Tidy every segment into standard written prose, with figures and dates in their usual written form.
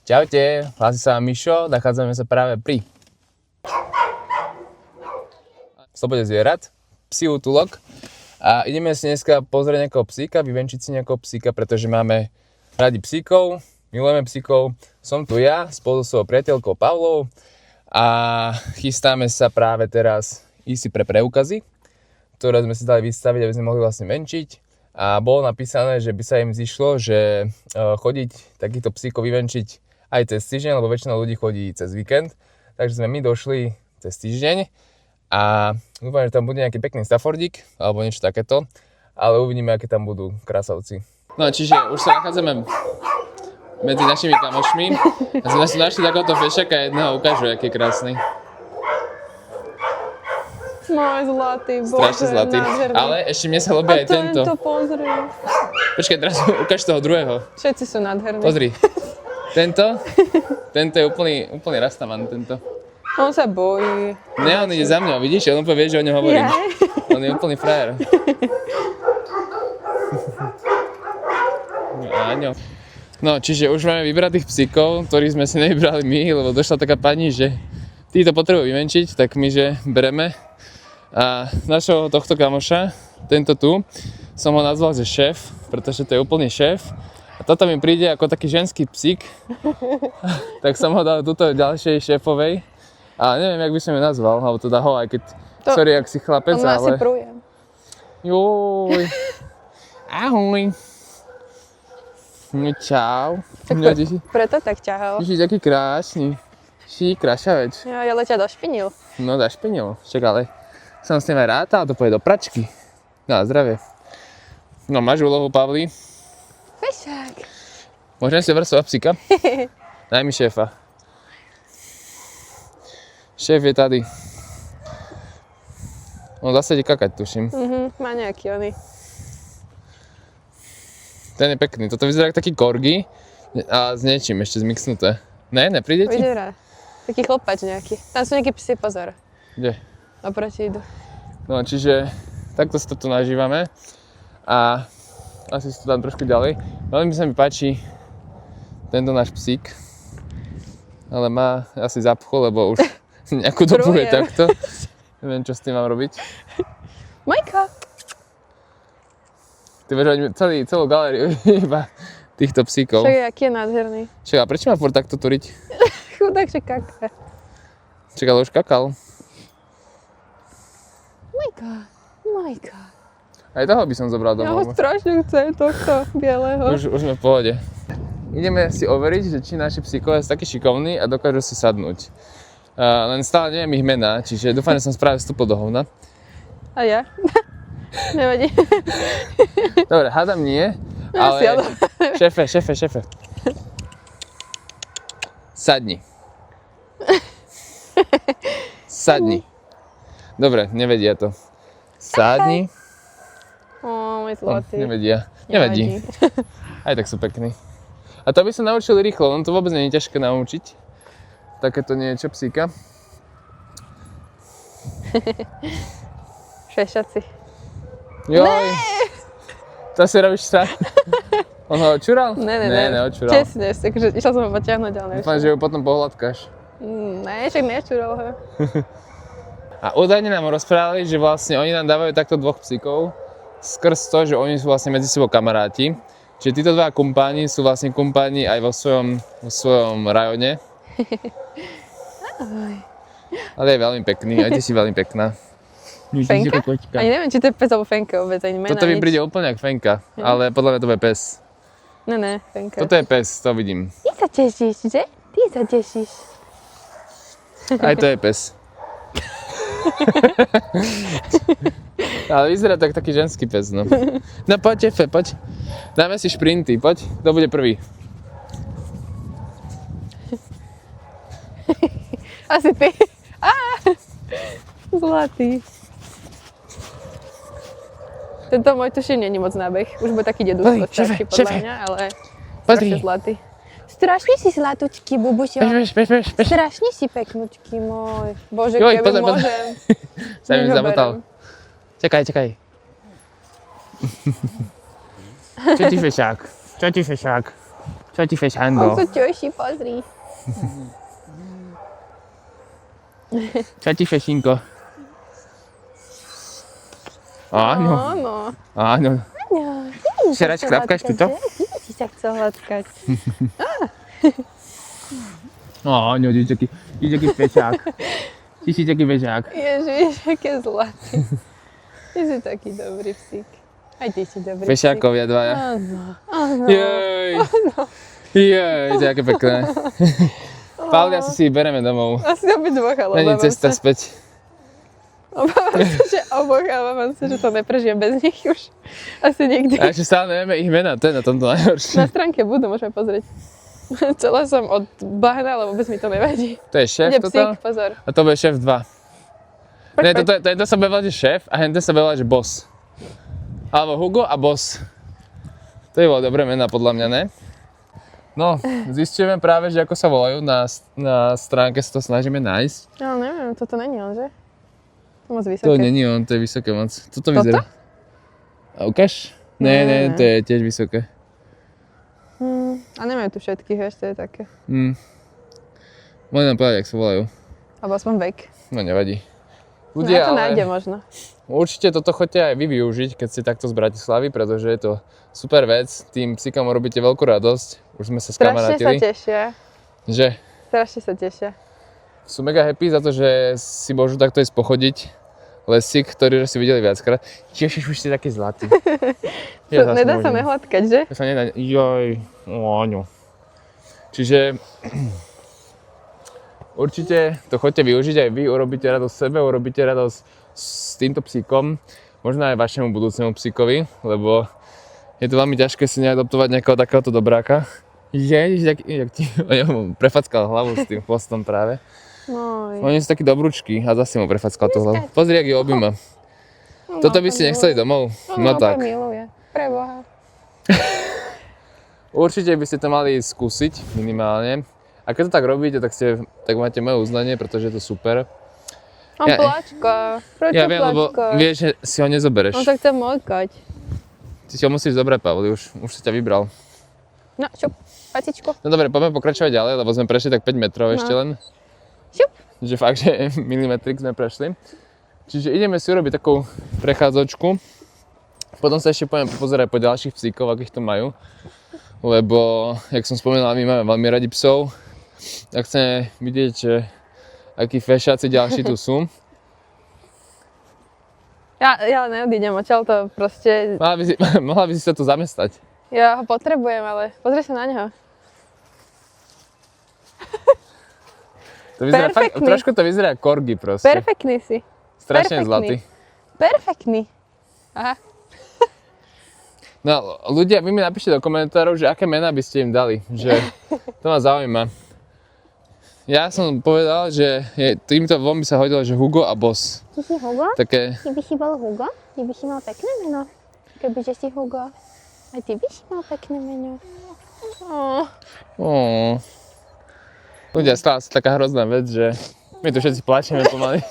Čaute, hlási sa Mišo, nachádzame sa práve pri Slobode zvierat, psí útulok a ideme si dneska pozrieť nejakého psíka, vyvenčiť si nejakého psíka, pretože máme radi psíkov, milujeme psíkov. Som tu ja spolu so svojou priateľkou Pavlou a chystáme sa práve teraz ísť si pre preukazy, ktoré sme si dali vystaviť, aby sme mohli vlastne venčiť. A bolo napísané, že by sa im zišlo, že chodiť takýchto psíkov vyvenčiť aj cez týždeň, lebo väčšina ľudí chodí cez víkend. Takže sme my došli cez týždeň a dúfam, že tam bude nejaký pekný Staffordík alebo niečo takéto, ale uvidíme, aké tam budú krásavci. No čiže už sa nachádzame medzi našimi kamošmi a sme si našli takéhoto fešaka jedného, ukážu, aký je krásny. Môj zlatý, bože, strašne zlatý, nádherný. ale ešte mne sa ľubí aj tento. A tento, pozri. Počkaj, teraz ukáž toho druhého. Všetci sú nádherní. Pozri. Tento je úplný rastaman, tento. On sa bojí. Ne, on ide za mňou, vidíš? On povie, že o ňom hovorím. On je úplný frajer. Áňo. No, čiže už máme vybratých psíkov, ktorých sme si nevybrali my, lebo došla taká pani, že títo potrebujú vyvenčiť, tak my, že bereme. A našho tohto kamoša, tento tu, som ho nazval, že šéf, pretože to je úplný šéf. A toto mi príde ako taký ženský psík, tak som ho dal tuto ďalšej šéfovej. A neviem, jak by som ju nazval, alebo teda ho, aj keď, sorry, ak si chlapec, ale... On asi prúje. Joj. Ahoj. No čau. Preto tak ťahal. Ty si taký krásny. Si krašavec. Ja, ale ťa došpinil. No došpinil, však ale som s ním aj rátal, to pôjde do pračky. No zdravie. No máš úlohu, Pavli. Fešák. Môžem si vrstovať psíka? Daj mi šéfa. Šéf je tady. On zase ide kakať, tuším. Má nejaký oný. Ten je pekný. Toto vyzerá ako taký korgi a s niečím ešte zmixnuté. Ne, nepríde ti? Vyzerá. Taký chlpač nejaký. Tam sú nejakí psi, pozor. Kde? Oproti idú. No, čiže takto si to tu nažívame a asi si to dám trošku ďalej. Veľmi sa mi páči tento náš psík, ale má asi zapchu, lebo už nejakú dobu je takto. Neviem, čo s tým mám robiť. Majka! Ty budeš mať celú galériu iba týchto psíkov. Však aký je nádherný. Čakaj, a prečo má furt takto turiť? Chudák, že kaká. Čakaj, ale už kakal. Majka. Aj toho by som zobral Ja ho domov. strašne chcem, tohto bieleho. Už sme v pohode. Ideme si overiť, že či naši psíkovia sú takí šikovní a dokážu si sadnúť. Len stále neviem ich mená, čiže dúfam, že som práve vstúpil do hovna. A ja? Nevadí. Dobre, hádam nie, ale... Šéfe. Sadni. Sadni. Dobre, nevedia to. Sadni. Ó, môj zlatý. Nevedia. Nevadí. Aj tak sú pekní. A to by sa naučili rýchlo, on to vôbec nie je ťažké naučiť. Takéto niečo psíka. Šešaci. Joj. To si robíš sa. On ho očural? Ne. Neočural. Tesne, takže išla som ho potiahnuť, ale Dúfam, že ju potom pohľadkáš. Ne, však nečural ho. A údajne nám rozprávali, že vlastne oni nám dávajú takto dvoch psíkov skrz to, že oni sú vlastne medzi sebou kamaráti. Čiže títo dva kumpáni sú vlastne kumpáni aj vo svojom rajone. Ale je veľmi pekný, aj ty si veľmi pekná. Fenka? Ani neviem, či to je pes alebo Fenka vôbec, ani mena Toto mi nič. príde úplne jak Fenka, ale podľa mňa to je pes. Ne, Fenka. Toto je pes, to vidím. Ty sa tešíš, že? Ty sa tešíš. Aj to je pes. Ale vyzerá tak taký ženský pes, no. No poď, Efe, poď. Dáme si šprinty, poď. Kto bude prvý? Asi ty. Zlatý. Tento môj tuším není moc nábeh. Už bude taký dedúctvočársky podľa mňa, ale strašne zlatý. Strašne si zlatučky, bubušo. Bež. Strašne si peknučky môj. Bože, Joj, keby pozor. môžem. Sa mi zamotal. Čakaj. Čo ti fešák? Čo ti On fešando? sa teší, pozri. Čo ti fešinko? Áno, Áno. áno. Šerač, klapkáš tuto? Ty si sa chcel hladkať. Áno, taký fešák. Ty si taký fešák. Ježiš, aké zlatý. Ty si taký dobrý psík. Aj ty si dobrý psík. Fešákovia dvaja. Áno, áno. Jej. Jej, to je aké pekné. Pauli, asi si ich bereme domov. Asi obidvoch, ale Není obávam cesta sa. späť. Obávam sa, že to neprežijem bez nich už. Asi nikdy. A ešte stále nevieme ich mena, to je na tomto najhoršie. Na stránke budú, môžeme pozrieť. Celé som od bahna, ale vôbec mi to nevadí. To je šéf Ide toto? psík, pozor. A to bude šéf 2. Nie, to sa bude volať, že šéf a hente sa bude volať, že boss. Alebo Hugo a boss. To je bolo dobré mená podľa mňa, ne? No, zistíme práve, že ako sa volajú, na stránke sa to snažíme nájsť. Ja neviem, toto není on, že? To moc vysoké. To není on, to je vysoké moc. Toto vyzerá. A ukáž? Ne, to je tiež vysoké. A nemajú tu všetkých, vieš, to je také. Môžem nám povedať, jak sa volajú. Alebo aspoň vek. No nevadí. No ja to nájdem možno. Určite toto chodte aj vy využiť, keď ste takto z Bratislavy, pretože je to super vec. Tým psíkom robíte veľkú radosť. Už sme sa Strašne sa skamarátili. tešia. Že Strašne sa tešia. sú mega happy za to, že si môžu takto ísť pochodiť. Lesík, ktorý si videli viackrát. Ježiš, už ste taký zlatý. Nedá sa nehladkať, že? To sa nedá. Joj, áno. Čiže určite to chodte využiť aj vy, urobíte radosť sebe, urobíte radosť s týmto psíkom, možno aj vašemu budúcemu psíkovi, lebo je to veľmi ťažké si neadoptovať nejakého takéhoto dobráka. Ježiš, jak ti prefackal hlavu s tým chvostom práve. No, Oni sú takí dobrúčky a zase mu prefackal tú hlavu. Pozri, jak ju objíma. Toto by ste nechceli domov? No tak. miluje. Preboha. Určite by ste to mali skúsiť minimálne. A keď to tak robíte, tak máte moje uznanie, pretože je to super. On plačka. Prečo Ja viem, lebo plačka? vieš, že si ho nezobereš. On sa chce mojkať. Ty si ho musíš zobrať, Pavli, už si ťa vybral. No, šup, pacičku. No dobre, poďme pokračovať ďalej, lebo sme prešli tak 5 metrov ešte len. Šup. Že fakt, že milimetrik sme prešli. Čiže ideme si urobiť takú prechádzočku. Potom sa ešte pôjdeme pozerať po ďalších psíkov, akých to majú. Lebo, jak som spomínal, my máme veľmi radi psov. Tak chceme vidieť, že akí fešáci ďalší tu sú. Ja neodídem odtiaľ to proste... Mohla by si sa tu zamestnať. Ja ho potrebujem, ale pozri sa na neho. To vyzerá fakt, trošku to vyzerá ako korgi proste. Perfektný si. Strašne perfektný. zlatý. Perfektný. Aha. No ľudia, vy mi napíšte do komentárov, že aké mená by ste im dali. Že to ma zaujíma. Ja som povedal, že týmto dvom by sa hodilo, že Hugo a Boss. Ty si Hugo? Také... Ty by si bol Hugo? Ty by si mal pekné meno. Kebyže si Hugo. A ty by si mal pekné meno. Ľudia, stala sa taká hrozná vec, že my tu všetci plačeme pomaly.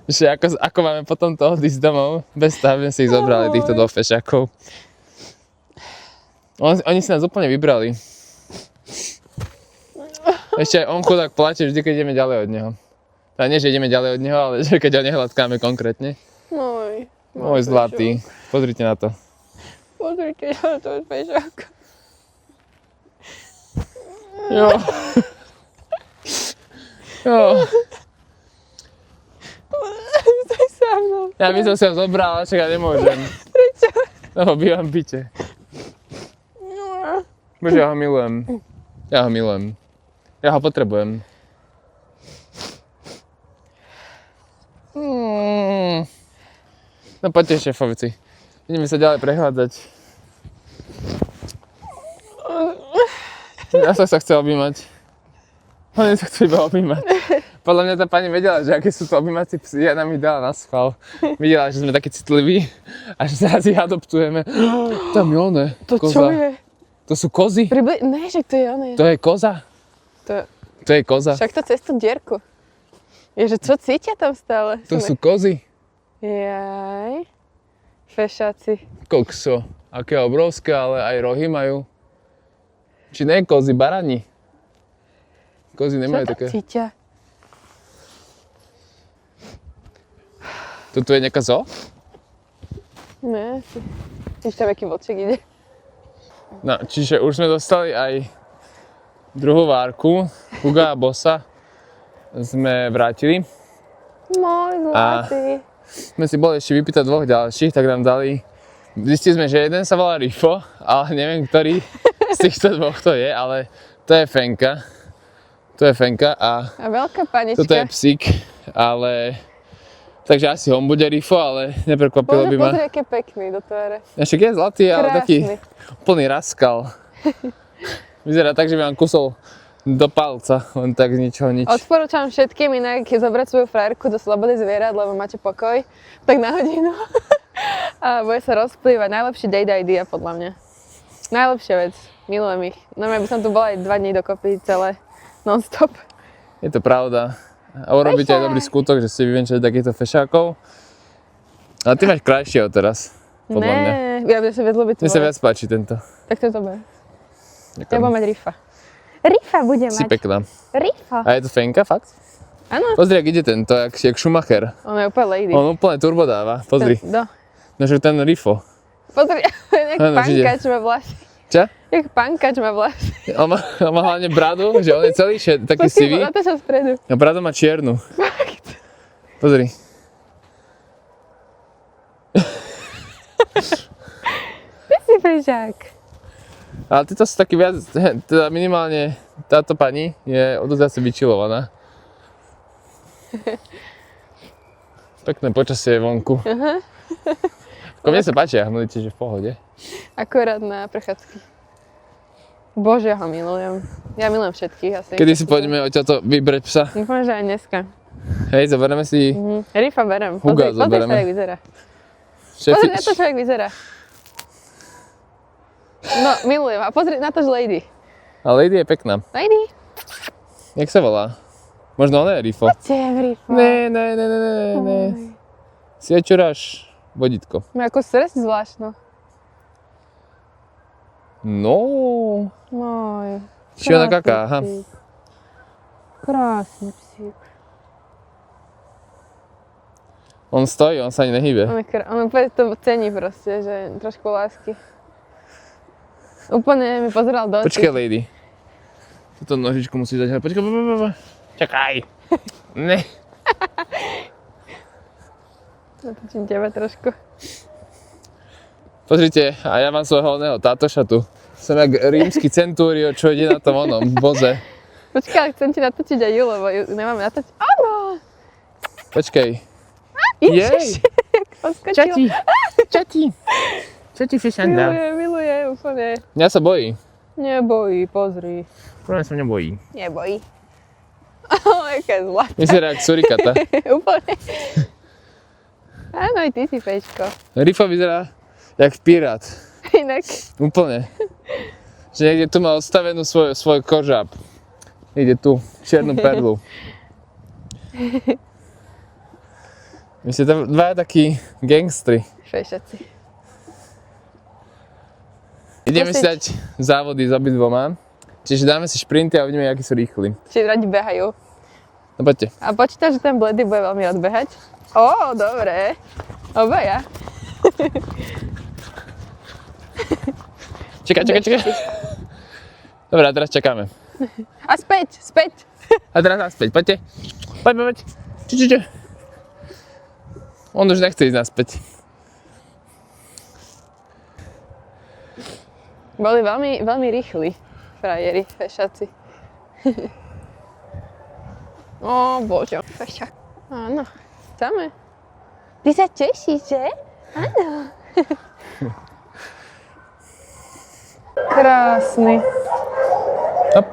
Že ako máme potom to odísť domov, bez toho, aby si ich zobrali, týchto dvoch fešákov. Oni si nás úplne vybrali. Ešte aj on chudák plače vždy, keď ideme ďalej od neho. Teda nie, že ideme ďalej od neho, ale že keď ho nehľadkáme konkrétne. Môj zlatý, pozrite na to. Pozrite na toho fešáka. Jo. Jo. Stoj sa mnou. Ja by som si ho zobral, ale však ja nemôžem. Prečo? Lebo bývam v byte. Bože, ja ho milujem. Ja ho milujem. Ja ho potrebujem. No poďte, šéfovici. Ideme sa ďalej prehľadať. Ja som sa chcel objímať. Oni sa chcú iba objímať. Podľa mňa tá pani vedela, že aké sú to objímací psi a nám ich dala na schvál. Videla, že sme takí citliví a že teraz ich adoptujeme. Tam je one, To koza. čo je? To sú kozy? Ne, že to je ono. To je koza? To je koza. Však to cez tú dierku. Ježe, čo cítia tam stále? To sú kozy. Jaj. Fešáci. Kokso. Aké obrovské, ale aj rohy majú. Či ne kozy, barani. Kozy nemajú Čo to také. cítia? Toto je nejaká zoo? Ne, Čiže tam aký vlček ide. No, čiže už sme dostali aj druhú várku. Huga a Bossa sme vrátili. Môj zlatý. Sme si boli ešte vypýtať dvoch ďalších, tak nám dali. Zistili sme, že jeden sa volá Rifo, ale neviem, ktorý z týchto dvoch to je, ale to je Fenka. To je Fenka a A veľká panička. toto je psík, ale... Takže asi on bude Rifo, ale neprekvapilo by ma. Pozri, aký pekný do tváre. Ešte je zlatý, ale Krásny. taký plný raskal. Vyzerá tak, že by vám kusol do palca, len tak z ničoho nič. Odporúčam všetkým inak zobrať svoju frajerku do slobody zvierat, lebo máte pokoj, tak na hodinu. A bude sa rozplývať. Najlepší date idea podľa mňa. Najlepšia vec. Milujem ich. No ja by som tu bola aj 2 dní dokopy celé. Non-stop. Je to pravda. A urobíte aj dobrý skutok, že ste vyvenčili takýchto fešákov. Ale ty máš krajšieho teraz, podľa mňa. Ja by sa viac ľúbiť Mne sa viac páči tento. Tak to ber. Ja Ďakujem. budem mať Rifa. Rifa bude Si mať. pekná. Rifa. A je to Fenka, fakt? Áno. Pozri, ak ide tento, jak Schumacher. On je úplne lady. On úplne turbo dáva, pozri. No, že ten Rifo. Pozri, jak Áno, že ide. pankač má vlasy. Čo? Jak pankač má vlasy. On má hlavne bradu, že on je celý taký sivý. Na to sa spredu. A bradu má čiernu. Pozri. Ty si bežák. Ale títo sú taký viac, teda minimálne táto pani je o dosť asi vyčilovaná. Pekné počasie je vonku. Ako mne sa páči, ja hmlíte, že v pohode. Akorát na prechádzky. Bože, ja ho milujem. Ja milujem všetkých asi. Kedy si pôjdeme odtiaľto vybrať psa? Dúfam, že aj dneska. Hej, zoberieme si Rifa berem. Huga Pozri zoberieme. sa, jak vyzerá. Pozri na to, čo jak vyzerá. No, milujem. A pozri na to, že lady. A Lady je pekná. Lady. Jak sa volá? Možno ona je Rifo. Čem, Rifa. Ne. Si očuráš vodítko. Má ako stres zvláštno. No. Môj. Či ona kaká, aha. psík. Krásny psík. On stojí, on sa ani nehýbe. On úplne to cení proste, že trošku lásky. Úplne mi pozeral do očí. Počkaj, Lady. Túto nožičku musíš dať. Počkaj, čakaj. Ne. Natočím teba trošku. Pozrite, a ja mám svojho oného tátoša tu. Som jak rímsky centúrio, čo ide na tom onom voze. Počkaj, ale chcem ti natočiť aj ju, lebo ju nemáme natočiť. Áno! Počkaj. Ježiš, jak poskočila. Čo ti fišanda? Miluje, úplne. Mňa sa bojí. Nebojí, pozri. Prvé sa mňa bojí. Nebojí. Jaká zlatá. Vyzerá jak surikata. Úplne. Áno, aj ty si pečko. Rifa vyzerá jak pirát. Inak. Úplne. Že niekde tu má odstavenú svoj kožáb. Ide tu, čiernu perlu. My ste tam dva takí gangstri. Fešaci. Ideme si dať závody s obidvoma. Čiže dáme si šprinty a uvidíme, akí sú rýchli. Či radi behajú. No poďte. A počítaš, že ten bledy bude veľmi rád behať? Ó, dobre. Obaja. Čakaj. Dobre, a teraz čakáme. A späť. A teraz naspäť, poďte. Poď. Čo. On už nechce ísť naspäť. Boli veľmi, veľmi rýchli frajeri, fešaci. Ó, bože, fešak. Áno, chceme. Ty sa tešíš, že? Áno. Krásny. Hop.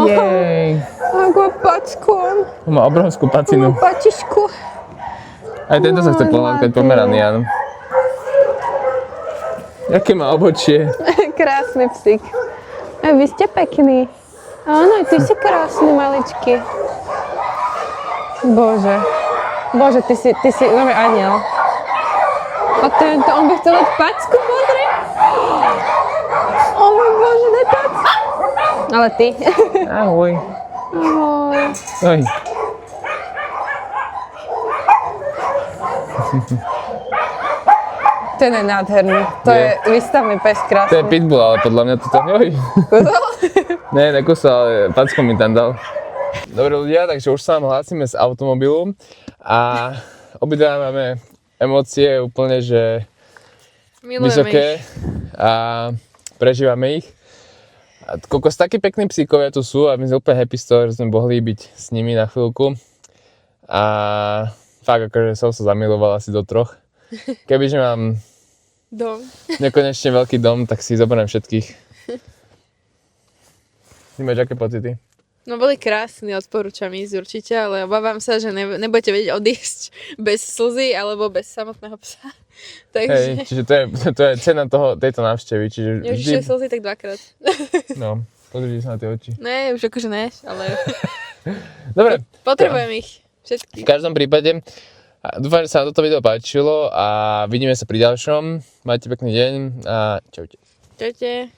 Jej. Ako packu. On má obrovskú pacinu. Pačišku. Aj tento sa chce pohľadkať pomeraný, áno. Jaké má obočie. Krásny psík. A vy ste pekní. Áno, ty si krásny, maličký. Bože, ty si nové aniel. A tento, on by chcel dať packu, pozri. O môj Bože, daj packu. Ale ty. Ahoj. Ahoj. Ahoj. Ten je nádherný. To je výstavný pes, To je krásny. pitbull, ale podľa mňa toto... Oj. Nie, nekusal, ale packo mi tam dal. Dobre ľudia, takže už sa vám hlásime z automobilu a obidva máme emócie úplne, že vysoké a prežívame ich. A kokos, takí pekní psíkovia tu sú a my sme úplne happy z toho, že sme mohli byť s nimi na chvíľku. A fakt akože som sa zamiloval asi do 3. Kebyže mám Dom. nekonečne veľký dom, tak si zoberiem všetkých. Ty máš aké pocity? No boli krásni, odporúčam ísť určite, ale obávam sa, že nebudete vedieť odísť bez slzy alebo bez samotného psa. Takže... Hej, čiže to je cena tejto návštevy, čiže Už slzy tak 2-krát. No, pozrite sa na tie oči. Ne, už akože ne, ale Dobre, potrebujem ich všetky. v každom prípade dúfam, že sa vám toto video páčilo a vidíme sa pri ďalšom. Majte pekný deň a čaute. Čaute.